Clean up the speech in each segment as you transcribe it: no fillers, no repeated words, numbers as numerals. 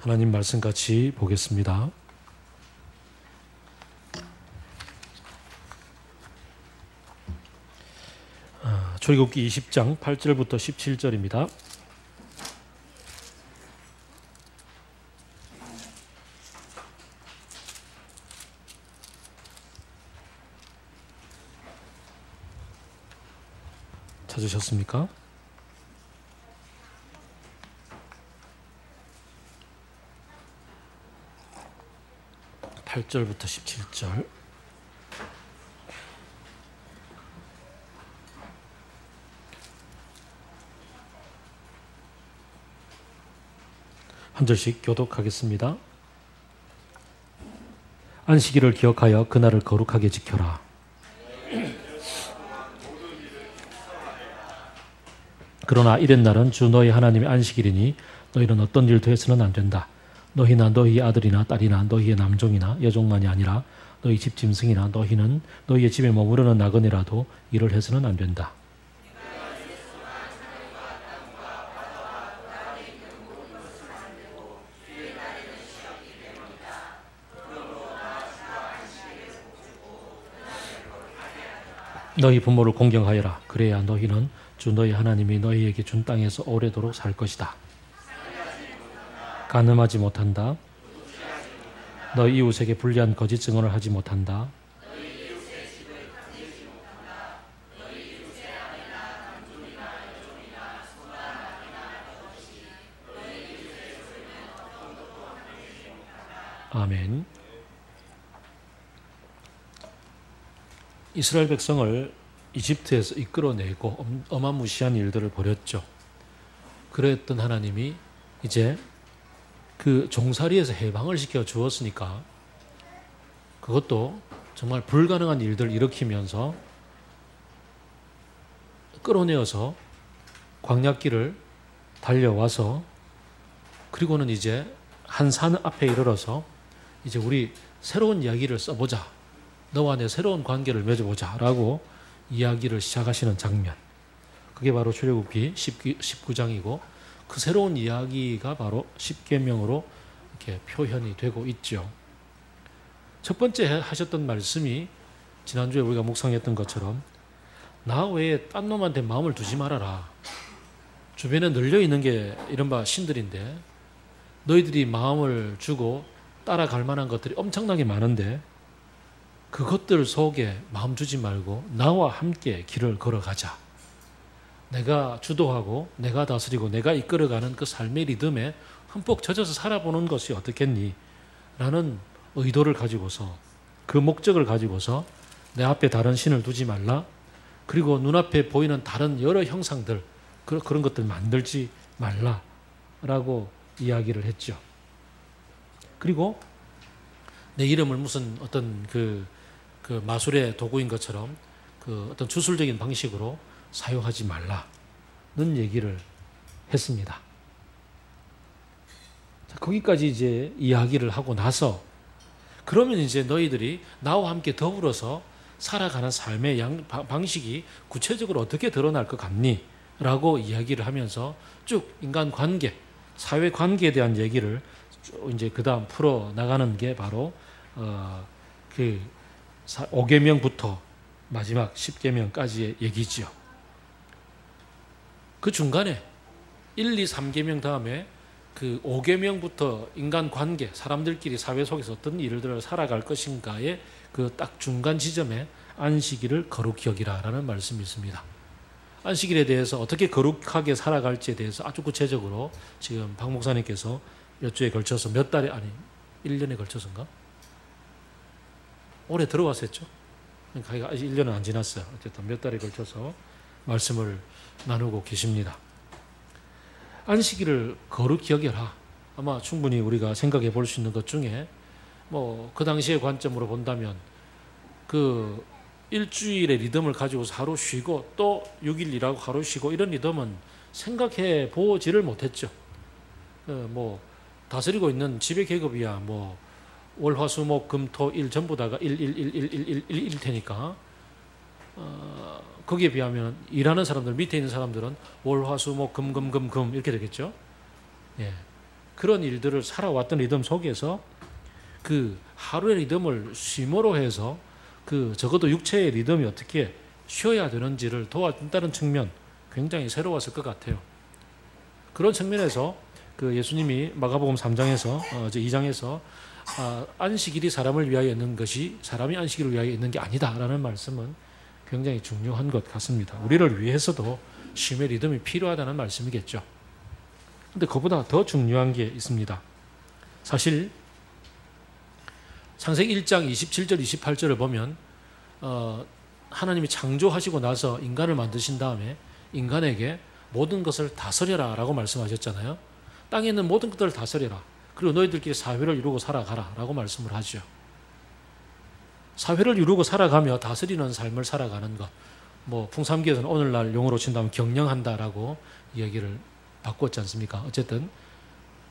하나님 말씀 같이 보겠습니다. 출애굽기 20장 8절부터 17절입니다. 찾으셨습니까? (8절부터 17절) 한 절씩 교독하겠습니다. 안식일을 기억하여 그날을 거룩하게 지켜라. 그러나 이렛날은 주 너희 하나님의 안식일이니 너희는 어떤 일도 해서는 안 된다. 너희나 너희 아들이나 딸이나 너희의 남종이나 여종만이 아니라 너희 집 짐승이나 너희는 너희의 집에 머무르는 나그네라도 일을 해서는 안 된다. 너희 부모를 공경하여라. 그래야 너희는 주 너희 하나님이 너희에게 준 땅에서 오래도록 살 것이다. 간음하지 못한다. 너희 이웃에게 불리한 거짓 증언을 하지 못한다. 아멘. 이스라엘 백성을 이집트에서 이끌어내고 어마무시한 일들을 벌였죠. 그랬던 하나님이 이제 그 종살이에서 해방을 시켜 주었으니까 그것도 정말 불가능한 일들을 일으키면서 끌어내어서 광야길을 달려와서 그리고는 이제 한 산 앞에 이르러서 이제 우리 새로운 이야기를 써보자. 너와 내 새로운 관계를 맺어보자 라고 이야기를 시작하시는 장면. 그게 바로 출애굽기 19장이고 그 새로운 이야기가 바로 십계명으로 이렇게 표현이 되고 있죠. 첫 번째 하셨던 말씀이 지난주에 우리가 묵상했던 것처럼 나 외에 딴 놈한테 마음을 두지 말아라. 주변에 널려있는 게 이른바 신들인데 너희들이 마음을 주고 따라갈 만한 것들이 엄청나게 많은데 그것들 속에 마음 주지 말고 나와 함께 길을 걸어가자. 내가 주도하고 내가 다스리고 내가 이끌어가는 그 삶의 리듬에 흠뻑 젖어서 살아보는 것이 어떻겠니? 라는 의도를 가지고서 그 목적을 가지고서 내 앞에 다른 신을 두지 말라. 그리고 눈앞에 보이는 다른 여러 형상들 그런 것들 만들지 말라 라고 이야기를 했죠. 그리고 내 이름을 무슨 어떤 그 마술의 도구인 것처럼 그 어떤 주술적인 방식으로 사용하지 말라는 얘기를 했습니다. 자, 거기까지 이제 이야기를 하고 나서 그러면 이제 너희들이 나와 함께 더불어서 살아가는 삶의 방식이 구체적으로 어떻게 드러날 것 같니? 라고 이야기를 하면서 쭉 인간 관계, 사회 관계에 대한 얘기를 이제 그 다음 풀어 나가는 게 바로 그 5계명부터 마지막 10계명까지의 얘기죠. 그 중간에 1, 2, 3계명 다음에 그 5계명부터 인간 관계, 사람들끼리 사회 속에서 어떤 일들을 살아갈 것인가의 그 딱 중간 지점에 안식일을 거룩히 여기라 라는 말씀이 있습니다. 안식일에 대해서 어떻게 거룩하게 살아갈지에 대해서 아주 구체적으로 지금 박 목사님께서 몇 주에 걸쳐서 몇 달에 1년에 걸쳐서인가? 올해 들어왔었죠. 그러니까 아직 1년은 안 지났어요. 어쨌든 몇 달에 걸쳐서 말씀을 나누고 계십니다. 안식일을 거룩히 여겨라. 아마 충분히 우리가 생각해 볼 수 있는 것 중에 뭐 그 당시의 관점으로 본다면 그 일주일의 리듬을 가지고서 하루 쉬고 또 6일 일하고 하루 쉬고 이런 리듬은 생각해 보지를 못했죠. 뭐 다스리고 있는 지배 계급이야 뭐 월, 화, 수, 목, 금, 토, 일 전부 다가 1 테니까 거기에 비하면 일하는 사람들 밑에 있는 사람들은 월, 화, 수, 목, 금 이렇게 되겠죠. 예. 그런 일들을 살아왔던 리듬 속에서 그 하루의 리듬을 쉼으로 해서 그 적어도 육체의 리듬이 어떻게 쉬어야 되는지를 도와준다는 측면, 굉장히 새로웠을 것 같아요. 그런 측면에서 그 예수님이 마가복음 3장에서 2장에서 안식일이 사람을 위하여 있는 것이 사람이 안식일을 위하여 있는 게 아니다라는 말씀은 굉장히 중요한 것 같습니다. 우리를 위해서도 쉼의 리듬이 필요하다는 말씀이겠죠. 그런데 그보다 더 중요한 게 있습니다. 사실 창세기 1장 27절 28절을 보면 하나님이 창조하시고 나서 인간을 만드신 다음에 인간에게 모든 것을 다스려라 라고 말씀하셨잖아요. 땅에 있는 모든 것들을 다스려라. 그리고 너희들끼리 사회를 이루고 살아가라 라고 말씀을 하죠. 사회를 이루고 살아가며 다스리는 삶을 살아가는 것, 뭐 풍삼기에서는 오늘날 용어로 친다면 경영한다라고 이야기를 바꿨지 않습니까? 어쨌든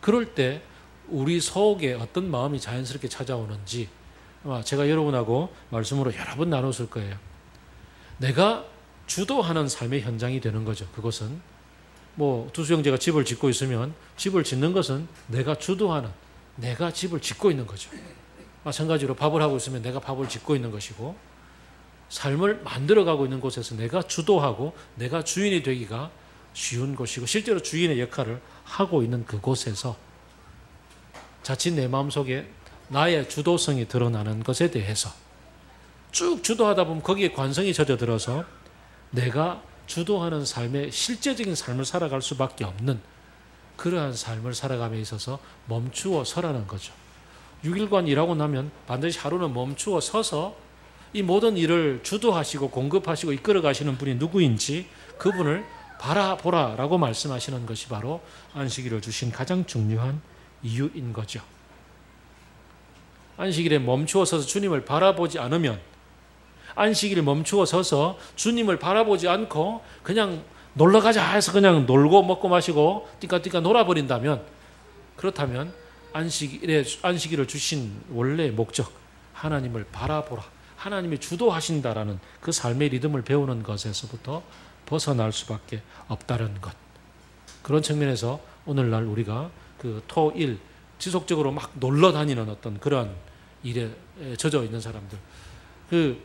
그럴 때 우리 속에 어떤 마음이 자연스럽게 찾아오는지 아마 제가 여러분하고 말씀으로 여러 번 나눴을 거예요. 내가 주도하는 삶의 현장이 되는 거죠. 그것은 뭐 두수 형제가 집을 짓고 있으면 집을 짓는 것은 내가 주도하는, 내가 집을 짓고 있는 거죠. 마찬가지로 밥을 하고 있으면 내가 밥을 짓고 있는 것이고, 삶을 만들어가고 있는 곳에서 내가 주도하고 내가 주인이 되기가 쉬운 곳이고, 실제로 주인의 역할을 하고 있는 그곳에서 자칫 내 마음속에 나의 주도성이 드러나는 것에 대해서 쭉 주도하다 보면 거기에 관성이 젖어들어서 내가 주도하는 삶의 실제적인 삶을 살아갈 수밖에 없는 그러한 삶을 살아감에 있어서 멈추어 서라는 거죠. 6일간 일하고 나면 반드시 하루는 멈추어 서서 이 모든 일을 주도하시고 공급하시고 이끌어 가시는 분이 누구인지 그분을 바라보라라고 말씀하시는 것이 바로 안식일을 주신 가장 중요한 이유인 거죠. 안식일에 멈추어 서서 주님을 바라보지 않으면, 안식일에 멈추어 서서 주님을 바라보지 않고 그냥 놀러가자 해서 그냥 놀고 먹고 마시고 띵까띵까 놀아버린다면, 그렇다면 안식일을 주신 원래의 목적, 하나님을 바라보라, 하나님이 주도하신다라는 그 삶의 리듬을 배우는 것에서부터 벗어날 수밖에 없다는 것. 그런 측면에서 오늘날 우리가 그 토일 지속적으로 막 놀러 다니는 어떤 그러한 일에 젖어 있는 사람들, 그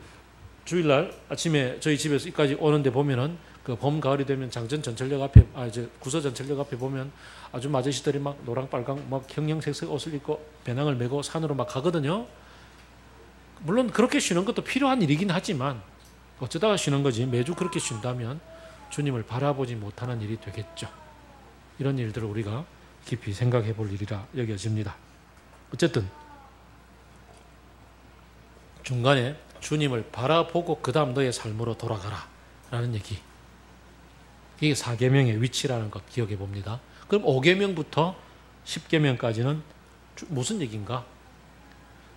주일날 아침에 저희 집에서 여기까지 오는데 보면은 그 봄 가을이 되면 장전 전철역 앞에 이제 구서 전철역 앞에 보면 아주 아저씨들이 막 노랑 빨강 막 형형색색 옷을 입고 배낭을 메고 산으로 막 가거든요. 물론 그렇게 쉬는 것도 필요한 일이긴 하지만 어쩌다가 쉬는 거지, 매주 그렇게 쉰다면 주님을 바라보지 못하는 일이 되겠죠. 이런 일들을 우리가 깊이 생각해 볼 일이라 여겨집니다. 어쨌든 중간에 주님을 바라보고 그 다음 너의 삶으로 돌아가라 라는 얘기, 이게 4계명의 위치라는 것 기억해 봅니다. 그럼 5계명부터 10계명까지는 무슨 얘기인가?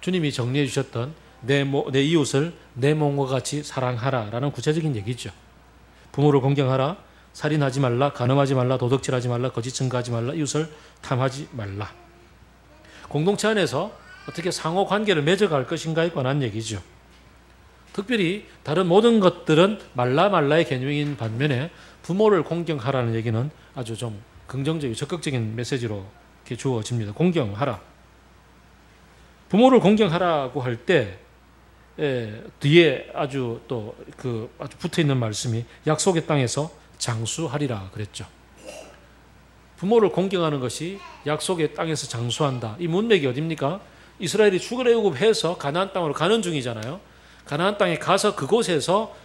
주님이 정리해 주셨던 내 이웃을 내 몸과 같이 사랑하라 라는 구체적인 얘기죠. 부모를 공경하라, 살인하지 말라, 간음하지 말라, 도둑질하지 말라, 거짓 증거하지 말라, 이웃을 탐하지 말라. 공동체 안에서 어떻게 상호 관계를 맺어갈 것인가에 관한 얘기죠. 특별히 다른 모든 것들은 말라의 개념인 반면에 부모를 공경하라는 얘기는 아주 좀 긍정적이고 적극적인 메시지로 이렇게 주어집니다. 공경하라. 부모를 공경하라고 할 때 뒤에 아주 또 아주 붙어 있는 말씀이 약속의 땅에서 장수하리라 그랬죠. 부모를 공경하는 것이 약속의 땅에서 장수한다. 이 문맥이 어디입니까? 이스라엘이 출애굽해서 가나안 땅으로 가는 중이잖아요. 가나안 땅에 가서 그곳에서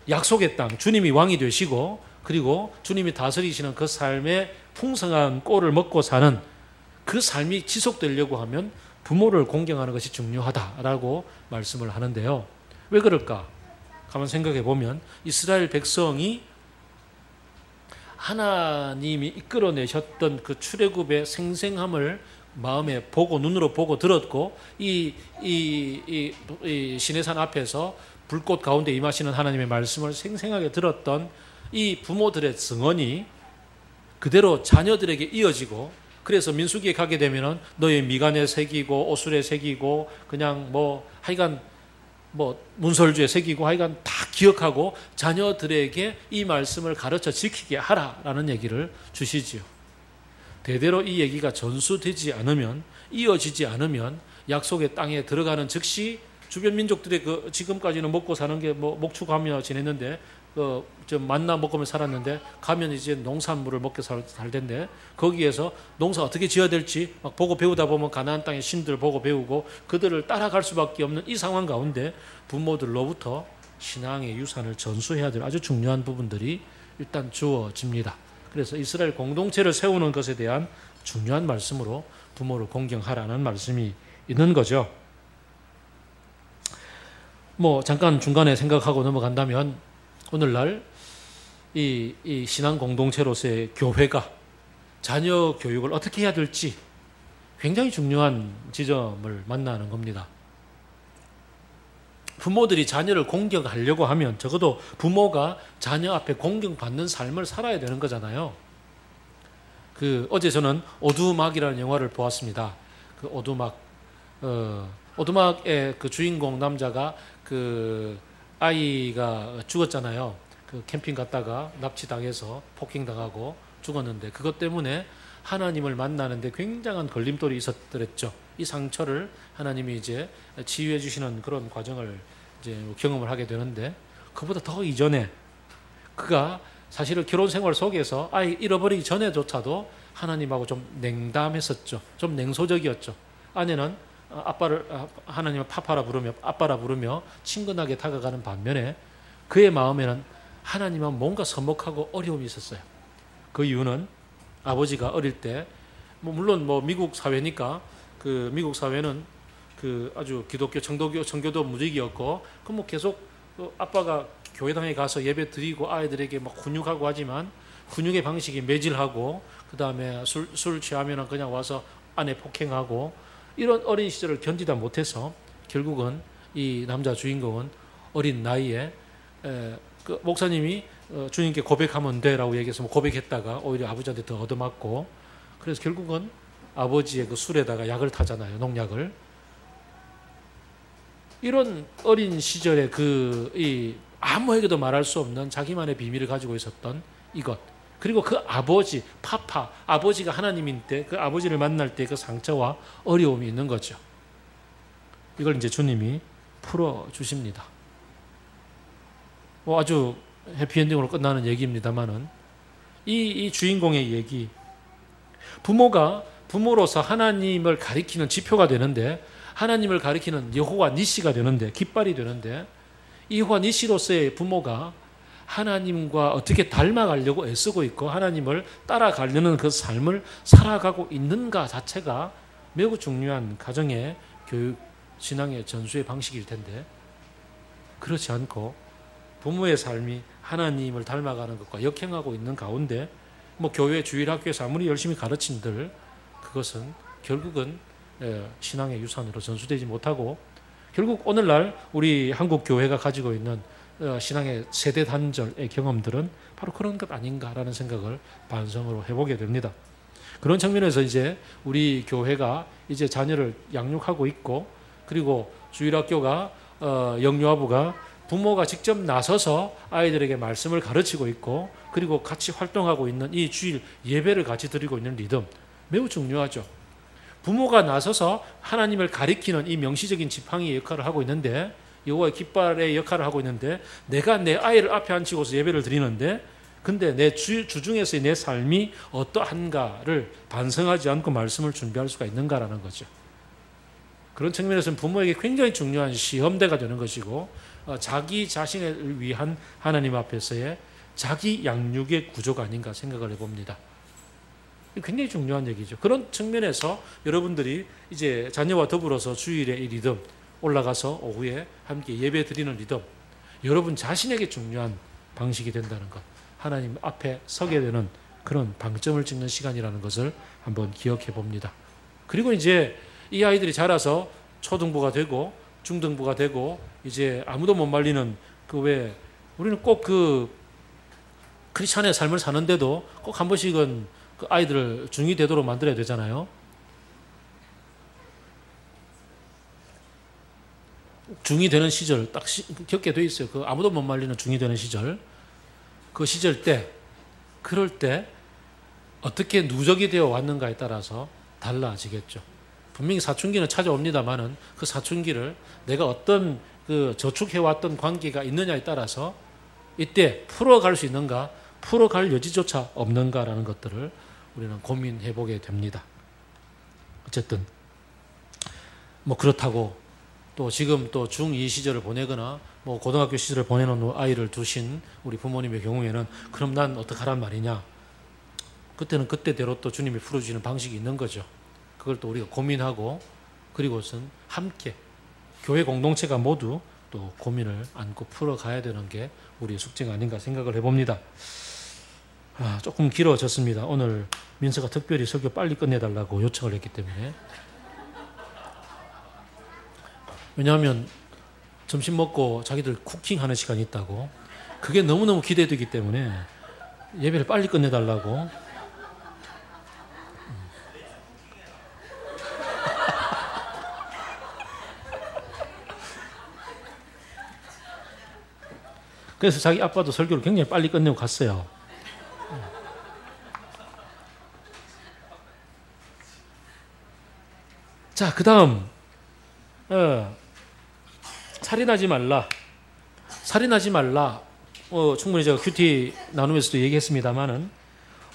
약속의 땅, 주님이 왕이 되시고 그리고 주님이 다스리시는 그 삶의 풍성한 꼴을 먹고 사는 그 삶이 지속되려고 하면 부모를 공경하는 것이 중요하다라고 말씀을 하는데요. 왜 그럴까? 가만 생각해 보면 이스라엘 백성이 하나님이 이끌어내셨던 그 출애굽의 생생함을 마음에 보고 눈으로 보고 들었고 이 시내산 앞에서 불꽃 가운데 임하시는 하나님의 말씀을 생생하게 들었던 이 부모들의 증언이 그대로 자녀들에게 이어지고, 그래서 민수기에 가게 되면은 너의 미간에 새기고 오술에 새기고 그냥 하여간 문설주에 새기고 하여간 다 기억하고 자녀들에게 이 말씀을 가르쳐 지키게 하라라는 얘기를 주시지요. 대대로 이 얘기가 전수되지 않으면, 이어지지 않으면 약속의 땅에 들어가는 즉시 주변 민족들이 그 지금까지는 먹고 사는 게 뭐 목축하며 지냈는데 좀 만나 먹으며 살았는데 가면 이제 농산물을 먹게 살 텐데 거기에서 농사 어떻게 지어야 될지 막 보고 배우다 보면 가나안 땅의 신들 보고 배우고 그들을 따라갈 수밖에 없는 이 상황 가운데 부모들로부터 신앙의 유산을 전수해야 될 아주 중요한 부분들이 일단 주어집니다. 그래서 이스라엘 공동체를 세우는 것에 대한 중요한 말씀으로 부모를 공경하라는 말씀이 있는 거죠. 뭐 잠깐 중간에 생각하고 넘어간다면 오늘날 이 신앙 공동체로서의 교회가 자녀 교육을 어떻게 해야 될지 굉장히 중요한 지점을 만나는 겁니다. 부모들이 자녀를 공경하려고 하면 적어도 부모가 자녀 앞에 공경받는 삶을 살아야 되는 거잖아요. 어제 저는 오두막이라는 영화를 보았습니다. 그 오두막의 그 주인공 남자가 그 아이가 죽었잖아요. 그 캠핑 갔다가 납치당해서 폭행당하고 죽었는데 그것 때문에 하나님을 만나는데 굉장한 걸림돌이 있었더랬죠. 이 상처를 하나님이 이제 치유해 주시는 그런 과정을 이제 경험을 하게 되는데 그보다 더 이전에 그가 사실은 결혼 생활 속에서 아이 잃어버리기 전에조차도 하나님하고 좀 냉담했었죠. 좀 냉소적이었죠. 아내는 하나님을 파파라 부르며 아빠라 부르며 친근하게 다가가는 반면에 그의 마음에는 하나님은 뭔가 서먹하고 어려움이 있었어요. 그 이유는 아버지가 어릴 때 물론 미국 사회니까 그 미국 사회는 그 아주 기독교 청교도 무직이었고 그 계속 아빠가 교회당에 가서 예배 드리고 아이들에게 막 훈육하고 하지만 훈육의 방식이 매질하고 그 다음에 술 취하면 그냥 와서 아내 폭행하고 이런 어린 시절을 견디다 못해서 결국은 이 남자 주인공은 어린 나이에 그 목사님이 주님께 고백하면 돼라고 얘기해서 고백했다가 오히려 아버지한테 더 얻어맞고 그래서 결국은 아버지의 그 술에다가 약을 타잖아요. 농약을. 이런 어린 시절에 아무에게도 말할 수 없는 자기만의 비밀을 가지고 있었던 이것. 그리고 그 아버지, 아버지가 하나님인데 그 아버지를 만날 때 그 상처와 어려움이 있는 거죠. 이걸 이제 주님이 풀어주십니다. 아주 해피엔딩으로 끝나는 얘기입니다만은 이 주인공의 얘기, 부모가 부모로서 하나님을 가리키는 지표가 되는데 하나님을 가리키는 여호와 니시가 되는데 깃발이 되는데 이 여호와 니시로서의 부모가 하나님과 어떻게 닮아가려고 애쓰고 있고 하나님을 따라가려는 그 삶을 살아가고 있는가 자체가 매우 중요한 가정의 교육, 신앙의 전수의 방식일 텐데 그렇지 않고 부모의 삶이 하나님을 닮아가는 것과 역행하고 있는 가운데 교회 주일학교에서 아무리 열심히 가르친들 그것은 결국은 신앙의 유산으로 전수되지 못하고 결국 오늘날 우리 한국 교회가 가지고 있는 신앙의 세대 단절의 경험들은 바로 그런 것 아닌가라는 생각을 반성으로 해보게 됩니다. 그런 측면에서 이제 우리 교회가 이제 자녀를 양육하고 있고 그리고 주일학교가 영유아부가 부모가 직접 나서서 아이들에게 말씀을 가르치고 있고 그리고 같이 활동하고 있는 이 주일 예배를 같이 드리고 있는 리듬 매우 중요하죠. 부모가 나서서 하나님을 가리키는 이 명시적인 지팡이의 역할을 하고 있는데 여호와의 깃발의 역할을 하고 있는데 내가 내 아이를 앞에 앉히고서 예배를 드리는데 근데 내 주중에서의 내 삶이 어떠한가를 반성하지 않고 말씀을 준비할 수가 있는가라는 거죠. 그런 측면에서는 부모에게 굉장히 중요한 시험대가 되는 것이고 자기 자신을 위한 하나님 앞에서의 자기 양육의 구조가 아닌가 생각을 해봅니다. 굉장히 중요한 얘기죠. 그런 측면에서 여러분들이 이제 자녀와 더불어서 주일의 이 리듬 올라가서 오후에 함께 예배 드리는 리듬 여러분 자신에게 중요한 방식이 된다는 것 하나님 앞에 서게 되는 그런 방점을 찍는 시간이라는 것을 한번 기억해 봅니다. 그리고 이제 이 아이들이 자라서 초등부가 되고 중등부가 되고 이제 아무도 못 말리는 우리는 꼭 크리스찬의 삶을 사는데도 꼭 한 번씩은 그 아이들을 중이 되도록 만들어야 되잖아요. 중이 되는 시절 딱 겪게 돼 있어요. 그 아무도 못 말리는 중이 되는 시절. 그 시절 때 그럴 때 어떻게 누적이 되어 왔는가에 따라서 달라지겠죠. 분명히 사춘기는 찾아옵니다만은 그 사춘기를 내가 어떤 그 저축해왔던 관계가 있느냐에 따라서 이때 풀어갈 수 있는가, 풀어갈 여지조차 없는가라는 것들을 우리는 고민해 보게 됩니다. 어쨌든 뭐 그렇다고 또 지금 또 중2 시절을 보내거나 뭐 고등학교 시절을 보내놓은 아이를 두신 우리 부모님의 경우에는 그럼 난 어떡하란 말이냐. 그때는 그때대로 또 주님이 풀어주시는 방식이 있는 거죠. 그걸 또 우리가 고민하고 그리고선 함께 교회 공동체가 모두 또 고민을 안고 풀어가야 되는 게 우리의 숙제가 아닌가 생각을 해봅니다. 조금 길어졌습니다. 오늘 민서가 특별히 설교 빨리 끝내달라고 요청을 했기 때문에. 왜냐하면 점심 먹고 자기들 쿠킹하는 시간이 있다고. 그게 너무너무 기대되기 때문에 예배를 빨리 끝내달라고. 그래서 자기 아빠도 설교를 굉장히 빨리 끝내고 갔어요. 자, 그 다음 살인하지 말라. 살인하지 말라. 충분히 제가 큐티 나누면서도 얘기했습니다만은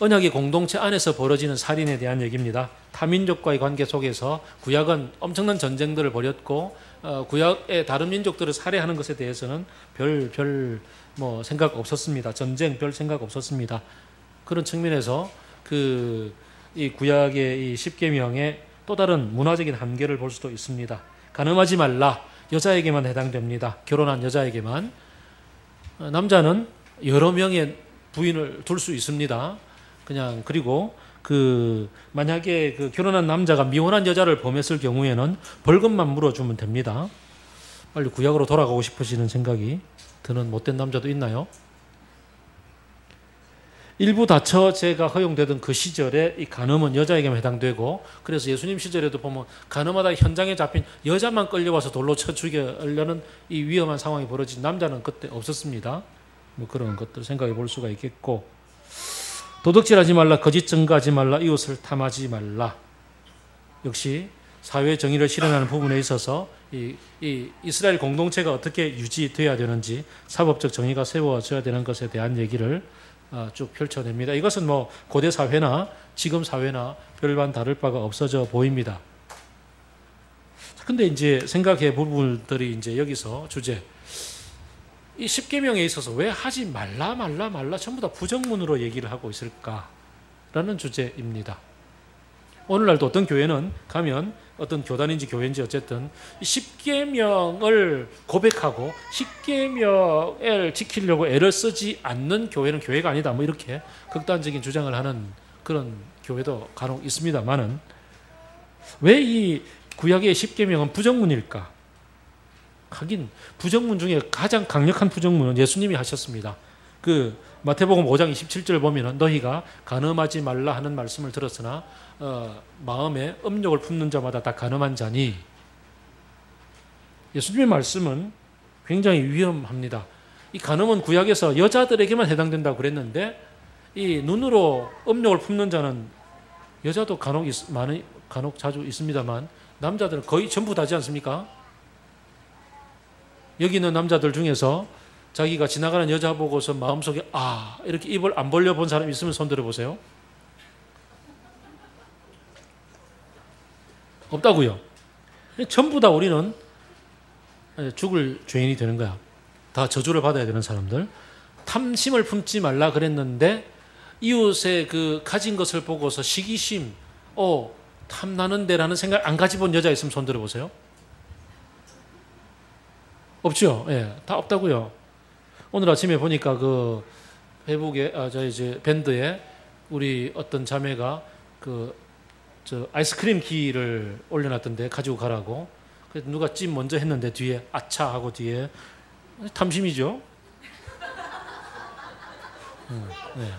언약의 공동체 안에서 벌어지는 살인에 대한 얘기입니다. 타민족과의 관계 속에서 구약은 엄청난 전쟁들을 벌였고 구약의 다른 민족들을 살해하는 것에 대해서는 별 생각 없었습니다. 전쟁 별 생각 없었습니다. 그런 측면에서 이 구약의 이 십계명의 또 다른 문화적인 한계를 볼 수도 있습니다. 간음하지 말라. 여자에게만 해당됩니다. 결혼한 여자에게만. 남자는 여러 명의 부인을 둘 수 있습니다. 그리고 만약에 결혼한 남자가 미혼한 여자를 범했을 경우에는 벌금만 물어주면 됩니다. 빨리 구약으로 돌아가고 싶으시는 생각이 드는 못된 남자도 있나요? 일부 다처제가 허용되던 그 시절에 이 간음은 여자에게만 해당되고, 그래서 예수님 시절에도 보면 간음하다 현장에 잡힌 여자만 끌려와서 돌로 쳐 죽이려는 이 위험한 상황이 벌어진 남자는 그때 없었습니다. 뭐 그런 것들 생각해 볼 수가 있겠고, 도둑질하지 말라, 거짓 증거하지 말라, 이웃을 탐하지 말라. 역시 사회 정의를 실현하는 부분에 있어서 이 이스라엘 공동체가 어떻게 유지돼야 되는지 사법적 정의가 세워져야 되는 것에 대한 얘기를 쭉 펼쳐냅니다. 이것은 뭐 고대 사회나 지금 사회나 별반 다를 바가 없어져 보입니다. 근데 이제 생각해 볼 부분들이 이제 여기서 주제, 이 십계명에 있어서 왜 하지 말라 전부 다 부정문으로 얘기를 하고 있을까라는 주제입니다. 오늘날도 어떤 교회는 가면 어떤 교단인지 교회인지 어쨌든 십계명을 고백하고 십계명을 지키려고 애를 쓰지 않는 교회는 교회가 아니다, 뭐 이렇게 극단적인 주장을 하는 그런 교회도 간혹 있습니다만은, 왜 이 구약의 십계명은 부정문일까? 하긴 부정문 중에 가장 강력한 부정문은 예수님이 하셨습니다. 마태복음 5장 27절 보면은 너희가 간음하지 말라 하는 말씀을 들었으나 마음에 음욕을 품는 자마다 다 간음한 자니. 예수님의 말씀은 굉장히 위험합니다. 이 간음은 구약에서 여자들에게만 해당된다고 그랬는데, 이 눈으로 음욕을 품는 자는 여자도 간혹 자주 있습니다만 남자들은 거의 전부 다지 않습니까? 여기 있는 남자들 중에서 자기가 지나가는 여자 보고서 마음속에 이렇게 입을 안 벌려 본 사람 있으면 손 들어보세요. 없다고요. 전부 다 우리는 죽을 죄인이 되는 거야. 다 저주를 받아야 되는 사람들. 탐심을 품지 말라 그랬는데 이웃의 가진 것을 보고서 시기심, 탐나는데라는 생각 안 가지본 여자 있으면 손 들어보세요. 없죠? 예, 다 없다고요. 오늘 아침에 보니까 페북에 이제 밴드에 우리 어떤 자매가 아이스크림 기를 올려놨던데 가지고 가라고. 그래서 누가 찜 먼저 했는데 뒤에 아차 하고 뒤에 탐심이죠. 네.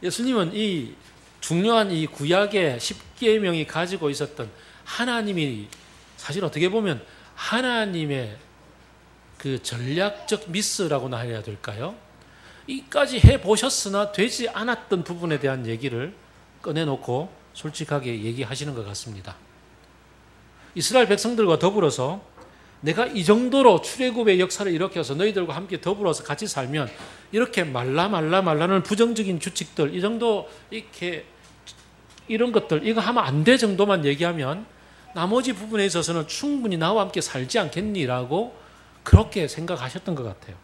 예수님은 이 중요한 이 구약의 십계명이 가지고 있었던 하나님이 사실 어떻게 보면 하나님의 그 전략적 미스라고나 해야 될까요? 이까지 해보셨으나 되지 않았던 부분에 대한 얘기를 꺼내놓고 솔직하게 얘기하시는 것 같습니다. 이스라엘 백성들과 더불어서 내가 이 정도로 출애굽의 역사를 일으켜서 너희들과 함께 더불어서 같이 살면 이렇게 말라는 부정적인 규칙들, 이 정도 이렇게 이런 것들 이거 하면 안 돼 정도만 얘기하면 나머지 부분에 있어서는 충분히 나와 함께 살지 않겠니라고 그렇게 생각하셨던 것 같아요.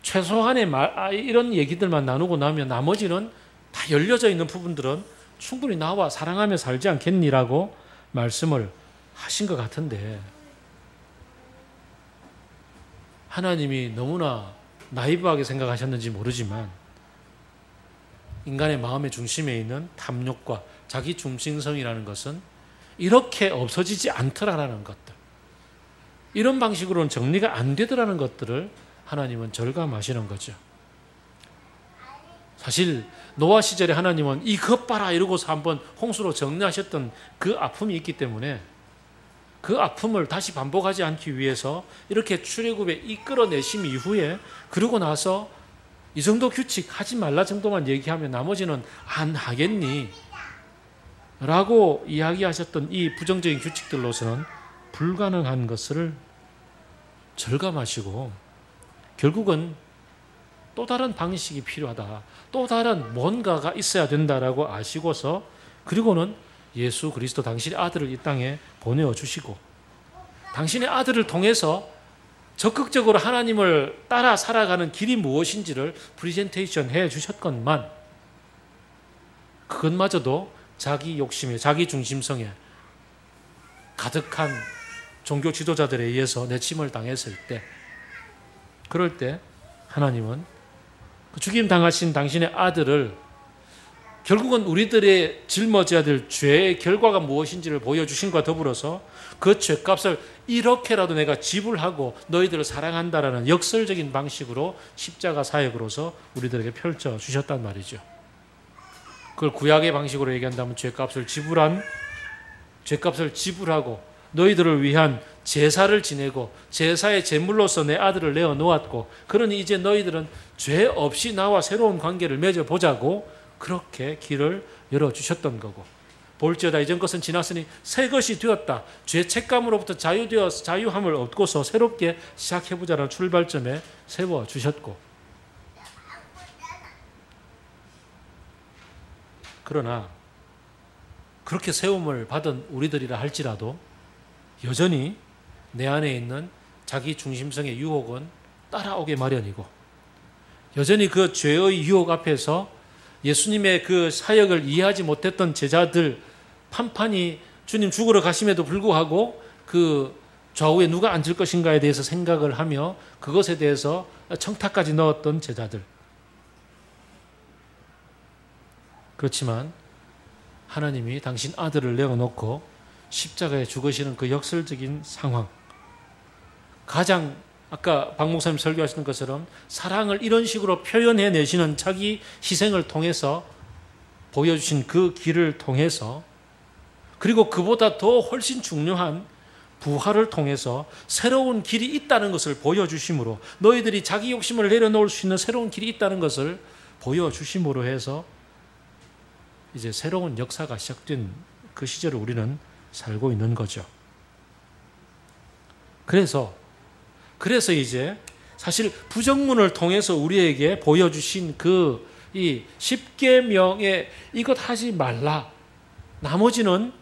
최소한의 이런 얘기들만 나누고 나면 나머지는 다 열려져 있는 부분들은 충분히 나와 사랑하며 살지 않겠니라고 말씀을 하신 것 같은데, 하나님이 너무나 나이브하게 생각하셨는지 모르지만 인간의 마음의 중심에 있는 탐욕과 자기 중심성이라는 것은 이렇게 없어지지 않더라라는 것들, 이런 방식으로는 정리가 안 되더라는 것들을 하나님은 절감하시는 거죠. 사실 노아 시절에 하나님은 이것 봐라 이러고서 한번 홍수로 정리하셨던 그 아픔이 있기 때문에 그 아픔을 다시 반복하지 않기 위해서 이렇게 출애굽에 이끌어내심 이후에 그러고 나서 이 정도 규칙 하지 말라 정도만 얘기하면 나머지는 안 하겠니? 라고 이야기하셨던 이 부정적인 규칙들로서는 불가능한 것을 절감하시고 결국은 또 다른 방식이 필요하다. 또 다른 뭔가가 있어야 된다라고 아시고서 그리고는 예수 그리스도 당신의 아들을 이 땅에 보내주시고 당신의 아들을 통해서 적극적으로 하나님을 따라 살아가는 길이 무엇인지를 프리젠테이션 해 주셨건만 그것마저도 자기 욕심에 자기 중심성에 가득한 종교 지도자들에 의해서 내침을 당했을 때 그럴 때 하나님은 그 죽임 당하신 당신의 아들을 결국은 우리들의 짊어져야 될 죄의 결과가 무엇인지를 보여주신과 더불어서 그 죄값을 이렇게라도 내가 지불하고 너희들을 사랑한다라는 역설적인 방식으로 십자가 사역으로서 우리들에게 펼쳐주셨단 말이죠. 그걸 구약의 방식으로 얘기한다면 죄값을 지불하고 너희들을 위한 제사를 지내고 제사의 제물로서 내 아들을 내어 놓았고 그러니 이제 너희들은 죄 없이 나와 새로운 관계를 맺어보자고 그렇게 길을 열어주셨던 거고 볼지어다 이전 것은 지났으니 새 것이 되었다. 죄 책감으로부터 자유함을 얻고서 새롭게 시작해보자는 출발점에 세워주셨고 그러나 그렇게 세움을 받은 우리들이라 할지라도 여전히 내 안에 있는 자기 중심성의 유혹은 따라오게 마련이고 여전히 그 죄의 유혹 앞에서 예수님의 그 사역을 이해하지 못했던 제자들 판판이 주님 죽으러 가심에도 불구하고 그 좌우에 누가 앉을 것인가에 대해서 생각을 하며 그것에 대해서 청탁까지 넣었던 제자들. 그렇지만 하나님이 당신 아들을 내어놓고 십자가에 죽으시는 그 역설적인 상황, 가장 아까 박 목사님 설교하시는 것처럼 사랑을 이런 식으로 표현해내시는 자기 희생을 통해서 보여주신 그 길을 통해서 그리고 그보다 더 훨씬 중요한 부활을 통해서 새로운 길이 있다는 것을 보여주심으로 너희들이 자기 욕심을 내려놓을 수 있는 새로운 길이 있다는 것을 보여주심으로 해서 이제 새로운 역사가 시작된 그 시절을 우리는 살고 있는 거죠. 그래서 이제 사실 부정문을 통해서 우리에게 보여주신 그 이 십계명에 이것 하지 말라 나머지는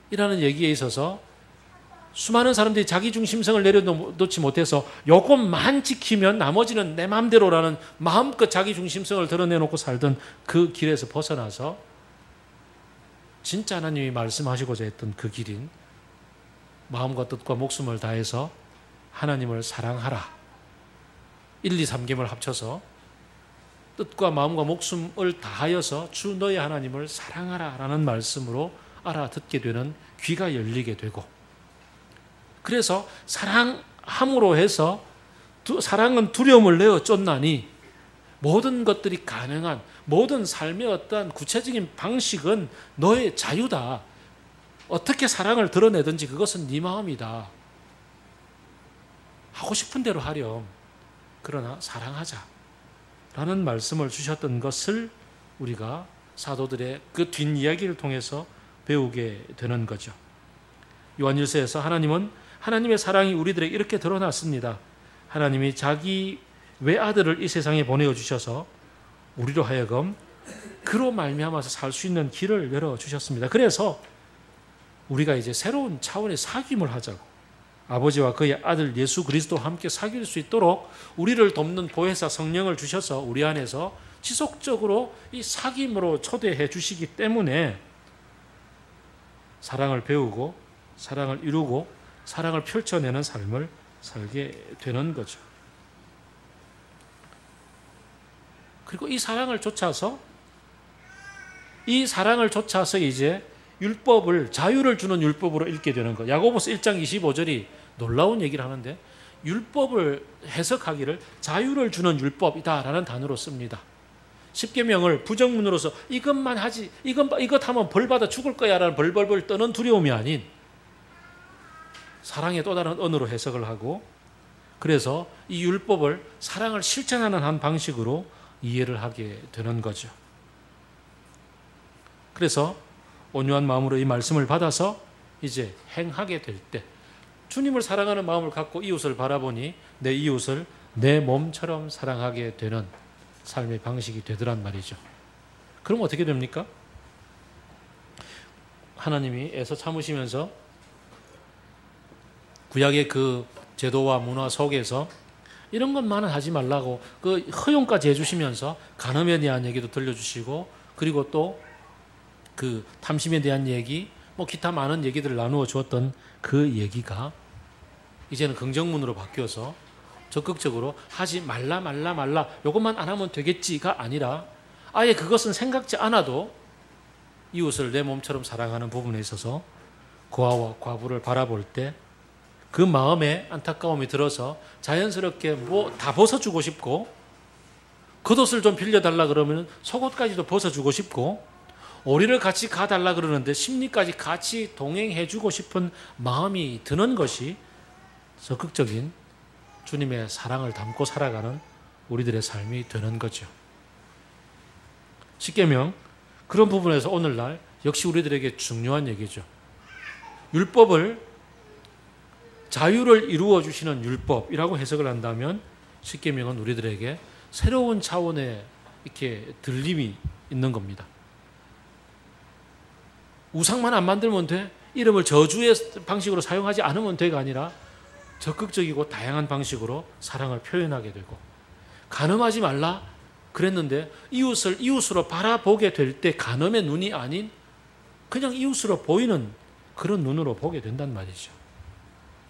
이라는 얘기에 있어서 수많은 사람들이 자기 중심성을 내려놓지 못해서 이것만 지키면 나머지는 내 마음대로라는 마음껏 자기 중심성을 드러내놓고 살던 그 길에서 벗어나서 진짜 하나님이 말씀하시고자 했던 그 길인 마음과 뜻과 목숨을 다해서 하나님을 사랑하라. 1, 2, 3계명을 합쳐서 뜻과 마음과 목숨을 다하여서 주 너의 하나님을 사랑하라 라는 말씀으로 알아듣게 되는 귀가 열리게 되고 그래서 사랑함으로 해서 사랑은 두려움을 내어 쫓나니 모든 것들이 가능한 모든 삶의 어떠한 구체적인 방식은 너의 자유다. 어떻게 사랑을 드러내든지 그것은 네 마음이다. 하고 싶은 대로 하렴. 그러나 사랑하자. 라는 말씀을 주셨던 것을 우리가 사도들의 그 뒷이야기를 통해서 배우게 되는 거죠. 요한일서에서 하나님은 하나님의 사랑이 우리들에게 이렇게 드러났습니다. 하나님이 자기 외아들을 이 세상에 보내어 주셔서 우리로 하여금 그로 말미암아서 살 수 있는 길을 열어 주셨습니다. 그래서 우리가 이제 새로운 차원의 사귐을 하자고, 아버지와 그의 아들 예수 그리스도와 함께 사귈 수 있도록 우리를 돕는 보혜사 성령을 주셔서 우리 안에서 지속적으로 이 사귐으로 초대해 주시기 때문에 사랑을 배우고 사랑을 이루고 사랑을 펼쳐내는 삶을 살게 되는 거죠. 그리고 이 사랑을 쫓아서 이제 율법을, 자유를 주는 율법으로 읽게 되는 거. 야고보서 1장 25절이 놀라운 얘기를 하는데, 율법을 해석하기를 자유를 주는 율법이다라는 단어로 씁니다. 십계명을 부정문으로서 이것만 하지, 이것 하면 벌 받아 죽을 거야라는 벌벌벌 떠는 두려움이 아닌 사랑의 또 다른 언어로 해석을 하고, 그래서 이 율법을 사랑을 실천하는 한 방식으로 이해를 하게 되는 거죠. 그래서 온유한 마음으로 이 말씀을 받아서 이제 행하게 될 때, 주님을 사랑하는 마음을 갖고 이웃을 바라보니 내 이웃을 내 몸처럼 사랑하게 되는 삶의 방식이 되더란 말이죠. 그럼 어떻게 됩니까? 하나님이 애써 참으시면서 구약의 그 제도와 문화 속에서 이런 것만은 하지 말라고 그 허용까지 해주시면서 간음에 대한 얘기도 들려주시고, 그리고 또 그 탐심에 대한 얘기, 뭐 기타 많은 얘기들을 나누어 주었던 그 얘기가 이제는 긍정문으로 바뀌어서 적극적으로 하지 말라 요것만 안 하면 되겠지가 아니라 아예 그것은 생각지 않아도 이웃을 내 몸처럼 사랑하는 부분에 있어서 고아와 과부를 바라볼 때 그 마음에 안타까움이 들어서 자연스럽게 뭐 다 벗어주고 싶고, 겉옷을 좀 빌려달라 그러면 속옷까지도 벗어주고 싶고, 오리를 같이 가달라 그러는데 심리까지 같이 동행해주고 싶은 마음이 드는 것이 적극적인 주님의 사랑을 담고 살아가는 우리들의 삶이 되는 거죠. 십계명, 그런 부분에서 오늘날 역시 우리들에게 중요한 얘기죠. 율법을, 자유를 이루어 주시는 율법이라고 해석을 한다면 십계명은 우리들에게 새로운 차원의 이렇게 들림이 있는 겁니다. 우상만 안 만들면 돼, 이름을 저주의 방식으로 사용하지 않으면 돼가 아니라 적극적이고 다양한 방식으로 사랑을 표현하게 되고, 간음하지 말라 그랬는데 이웃을 이웃으로 바라보게 될 때 간음의 눈이 아닌 그냥 이웃으로 보이는 그런 눈으로 보게 된단 말이죠.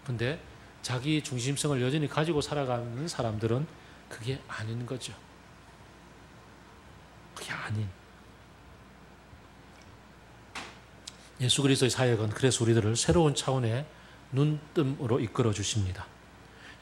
근데 자기 중심성을 여전히 가지고 살아가는 사람들은 그게 아닌 거죠. 그게 아닌. 예수 그리스도의 사역은 그래서 우리들을 새로운 차원의 눈뜸으로 이끌어 주십니다.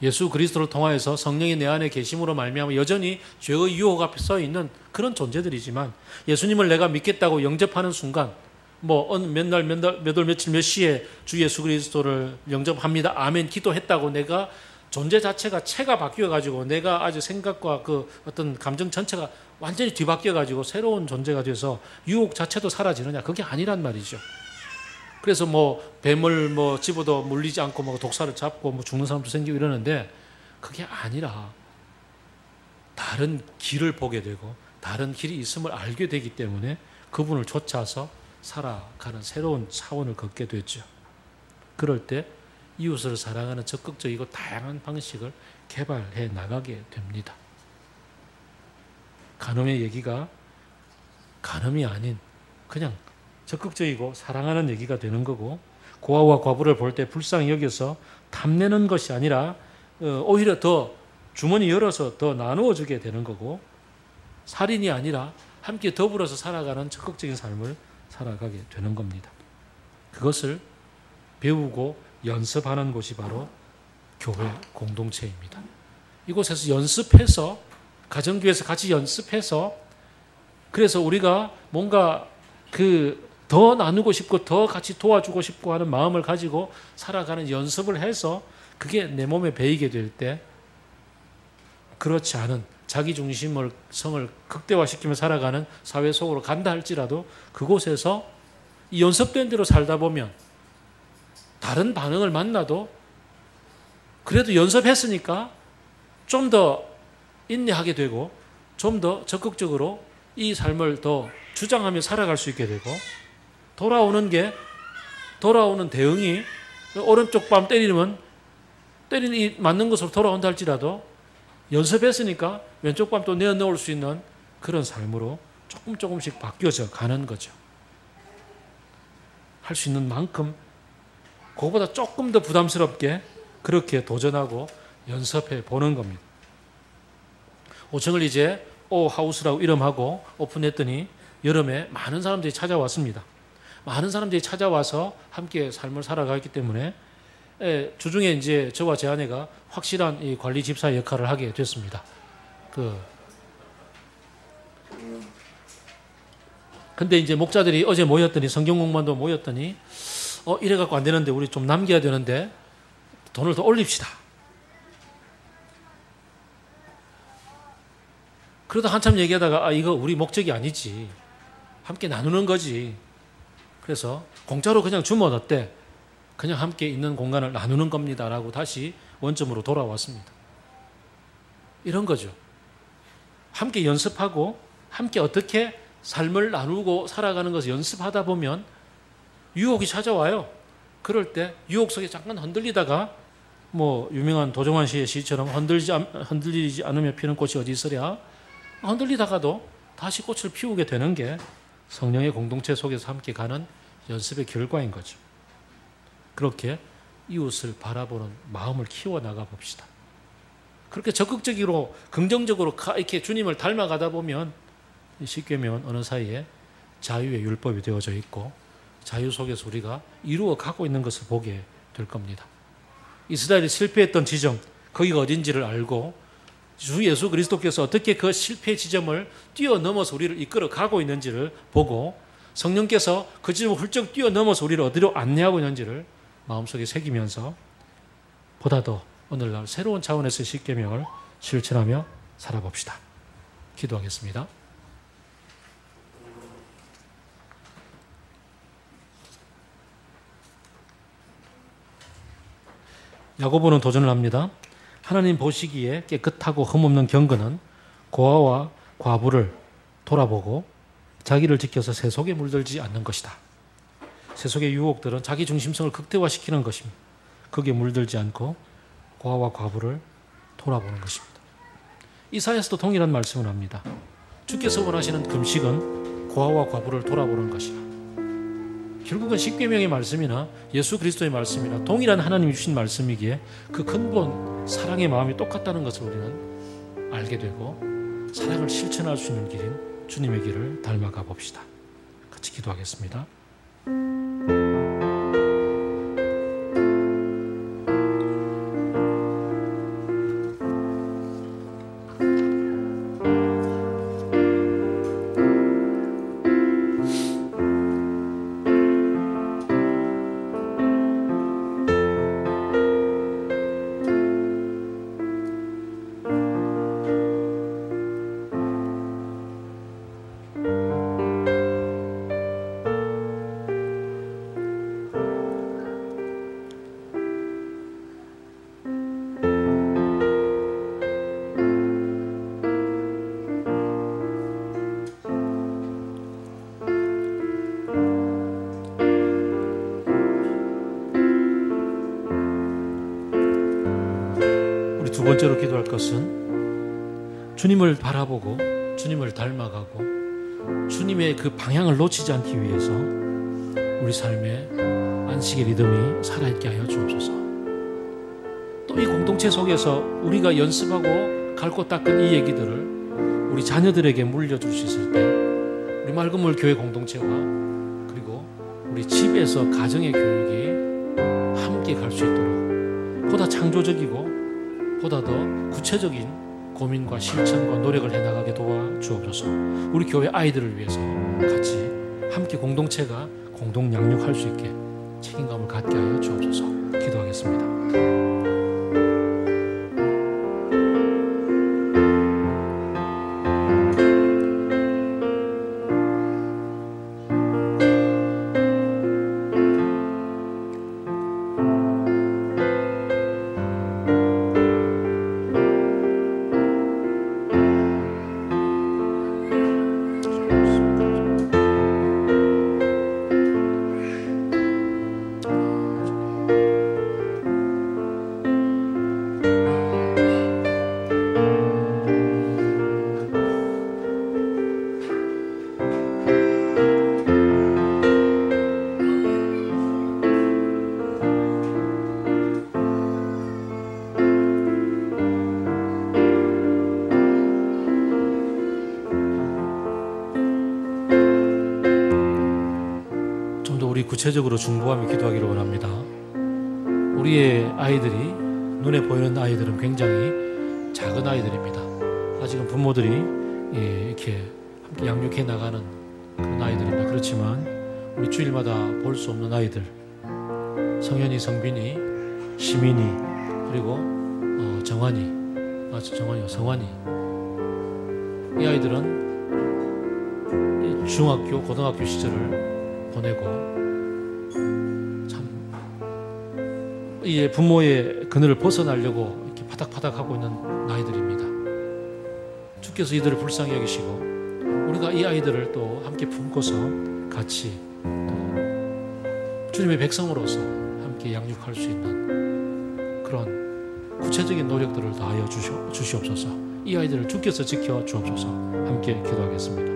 예수 그리스도를 통하여서 성령이 내 안에 계심으로 말미암아 여전히 죄의 유혹 앞에 서 있는 그런 존재들이지만, 예수님을 내가 믿겠다고 영접하는 순간, 뭐 몇 날 며칠 몇 시에 주 예수 그리스도를 영접합니다, 아멘 기도했다고 내가 존재 자체가 체가 바뀌어가지고 내가 아주 생각과 그 어떤 감정 전체가 완전히 뒤바뀌어가지고 새로운 존재가 돼서 유혹 자체도 사라지느냐? 그게 아니란 말이죠. 그래서 뭐 뱀을 뭐 집어도 물리지 않고 뭐 독사를 잡고 뭐 죽는 사람도 생기고 이러는데, 그게 아니라 다른 길을 보게 되고 다른 길이 있음을 알게 되기 때문에 그분을 쫓아서 살아가는 새로운 차원을 걷게 되죠. 그럴 때 이웃을 사랑하는 적극적이고 다양한 방식을 개발해 나가게 됩니다. 간음의 얘기가 간음이 아닌 그냥 적극적이고 사랑하는 얘기가 되는 거고, 고아와 과부를 볼 때 불쌍히 여겨서 탐내는 것이 아니라 오히려 더 주머니 열어서 더 나누어 주게 되는 거고, 살인이 아니라 함께 더불어서 살아가는 적극적인 삶을 살아가게 되는 겁니다. 그것을 배우고 연습하는 곳이 바로 교회 공동체입니다. 이곳에서 연습해서 가정교회에서 같이 연습해서, 그래서 우리가 뭔가 더 나누고 싶고 더 같이 도와주고 싶고 하는 마음을 가지고 살아가는 연습을 해서 그게 내 몸에 배이게 될 때, 그렇지 않은 자기중심을 성을 극대화시키며 살아가는 사회 속으로 간다 할지라도 그곳에서 이 연습된 대로 살다 보면 다른 반응을 만나도 그래도 연습했으니까 좀 더 인내하게 되고 좀 더 적극적으로 이 삶을 더 주장하며 살아갈 수 있게 되고, 돌아오는 대응이 오른쪽 밤 때리는 이 맞는 것으로 돌아온다 할지라도 연습했으니까 왼쪽 밤 또 내어놓을 수 있는 그런 삶으로 조금씩 바뀌어져 가는 거죠. 할 수 있는 만큼 그거보다 조금 더 부담스럽게 그렇게 도전하고 연습해 보는 겁니다. 5층을 이제 오하우스라고 이름하고 오픈했더니 여름에 많은 사람들이 찾아왔습니다. 많은 사람들이 찾아와서 함께 삶을 살아가기 때문에 주중에 이제 저와 제 아내가 확실한 이 관리 집사 역할을 하게 됐습니다. 근데 이제 목자들이 어제 모였더니, 성경 공부반도 모였더니, 이래갖고 안 되는데 우리 좀 남겨야 되는데 돈을 더 올립시다. 그러다 한참 얘기하다가 이거 우리 목적이 아니지, 함께 나누는 거지. 그래서 공짜로 그냥 주면 어때? 그냥 함께 있는 공간을 나누는 겁니다라고 다시 원점으로 돌아왔습니다. 이런 거죠. 함께 연습하고 함께 어떻게 삶을 나누고 살아가는 것을 연습하다 보면 유혹이 찾아와요. 그럴 때 유혹 속에 잠깐 흔들리다가, 유명한 도정환 씨의 시처럼 흔들리지 않으며 피는 꽃이 어디 있으랴, 흔들리다가도 다시 꽃을 피우게 되는 게 성령의 공동체 속에서 함께 가는 연습의 결과인 거죠. 그렇게 이웃을 바라보는 마음을 키워나가 봅시다. 그렇게 적극적으로 긍정적으로 이렇게 주님을 닮아가다 보면 십계명은 어느 사이에 자유의 율법이 되어져 있고 자유 속에서 우리가 이루어 가고 있는 것을 보게 될 겁니다. 이스라엘이 실패했던 지점, 거기가 어딘지를 알고 주 예수 그리스도께서 어떻게 그 실패 지점을 뛰어넘어서 우리를 이끌어 가고 있는지를 보고 성령께서 그 지점을 훌쩍 뛰어넘어서 우리를 어디로 안내하고 있는지를 마음속에 새기면서 보다 더 오늘날 새로운 차원에서의 십계명을 실천하며 살아봅시다. 기도하겠습니다. 야고보는 도전을 합니다. 하나님 보시기에 깨끗하고 흠없는 경건은 고아와 과부를 돌아보고 자기를 지켜서 세속에 물들지 않는 것이다. 세속의 유혹들은 자기 중심성을 극대화시키는 것입니다. 거기에 물들지 않고 고아와 과부를 돌아보는 것입니다. 이사야서도 동일한 말씀을 합니다. 주께서 원하시는 금식은 고아와 과부를 돌아보는 것이다. 결국은 십계명의 말씀이나 예수 그리스도의 말씀이나 동일한 하나님이 주신 말씀이기에 그 근본 사랑의 마음이 똑같다는 것을 우리는 알게 되고 사랑을 실천할 수 있는 길인 주님의 길을 닮아가 봅시다. 같이 기도하겠습니다. 두 번째로 기도할 것은 주님을 바라보고 주님을 닮아가고 주님의 그 방향을 놓치지 않기 위해서 우리 삶에 안식의 리듬이 살아있게 하여 주옵소서. 또 이 공동체 속에서 우리가 연습하고 갈고 닦은 이 얘기들을 우리 자녀들에게 물려줄 수 있을 때 우리 맑은물 교회 공동체와 그리고 우리 집에서 가정의 교육이 함께 갈 수 있도록 보다 창조적이고 보다 더 구체적인 고민과 실천과 노력을 해나가게 도와주옵소서. 우리 교회 아이들을 위해서 같이 함께 공동체가 공동 양육할 수 있게 책임감을 갖게 하여 주옵소서. 기도하겠습니다. 구체적으로 중보하며 기도하기를 원합니다. 우리의 아이들이, 눈에 보이는 아이들은 굉장히 작은 아이들입니다. 아직은 부모들이 이렇게 함께 양육해 나가는 그런 아이들입니다. 그렇지만 우리 주일마다 볼 수 없는 아이들, 성현이, 성빈이, 시민이, 그리고 성환이, 이 아이들은 중학교, 고등학교 시절을 보내고 이 부모의 그늘을 벗어나려고 이렇게 파닥파닥하고 있는 아이들입니다. 주께서 이들을 불쌍히 여기시고 우리가 이 아이들을 또 함께 품고서 같이 또 주님의 백성으로서 함께 양육할 수 있는 그런 구체적인 노력들을 다하여 주시옵소서. 이 아이들을 주께서 지켜 주옵소서. 함께 기도하겠습니다.